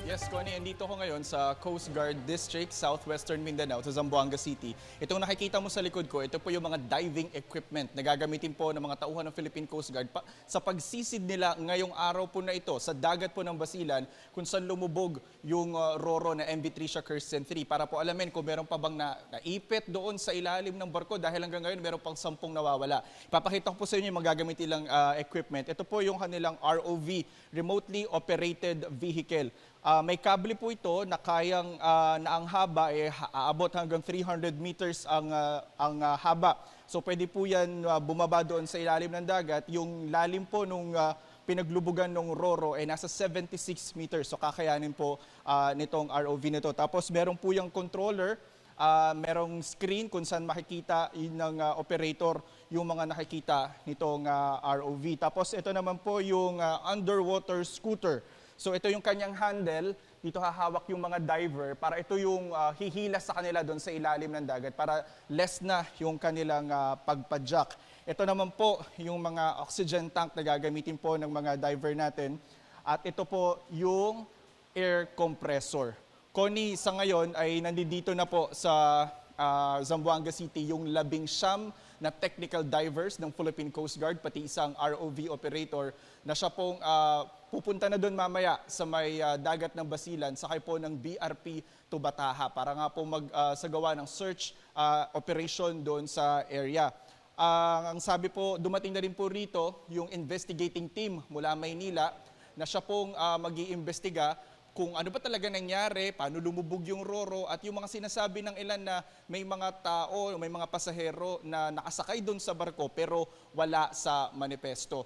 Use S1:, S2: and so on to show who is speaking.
S1: Yes, Connie, andito ko ngayon sa Coast Guard District, Southwestern Mindanao, sa Zamboanga City. Itong nakikita mo sa likod ko, ito po yung mga diving equipment na gagamitin po ng mga tauhan ng Philippine Coast Guard sa pagsisid nila ngayong araw po na ito sa dagat po ng Basilan kung saan lumubog yung Roro na MV Tricia Kirsten 3 para po alamin kung meron pa bang naipit doon sa ilalim ng barko dahil hanggang ngayon meron pang 10 nawawala. Ipapakita ko po sa inyo yung magagamit nilang equipment. Ito po yung kanilang ROV, Remotely Operated Vehicle. May kable po ito na kayang na ang haba ay aabot hanggang 300 meters ang haba. So pwede po yan bumaba doon sa ilalim ng dagat. Yung lalim po nung pinaglubugan ng Roro ay nasa 76 meters. So kakayanin po nitong ROV nito. Tapos meron po yung controller, merong screen kung saan makikita ng operator yung mga nakikita nitong ROV. Tapos ito naman po yung underwater scooter. So ito yung kanyang handle, dito hahawak yung mga diver para ito yung hihilas sa kanila doon sa ilalim ng dagat para less na yung kanilang pagpadyak. Ito naman po yung mga oxygen tank na gagamitin po ng mga diver natin. At ito po yung air compressor. Connie, sa ngayon ay nandito na po sa Zamboanga City yung 19 na technical divers ng Philippine Coast Guard, pati isang ROV operator na siya pong pupunta na doon mamaya sa may dagat ng Basilan, sakay po ng BRP to Bataha para nga po magsagawa ng search operation doon sa area. Ang sabi po, dumating na rin po rito yung investigating team mula Maynila na siya pong mag-iimbestiga kung ano ba talaga nangyari, paano lumubog yung Roro at yung mga sinasabi ng ilan na may mga tao, may mga pasahero na nakasakay doon sa barko pero wala sa manifesto.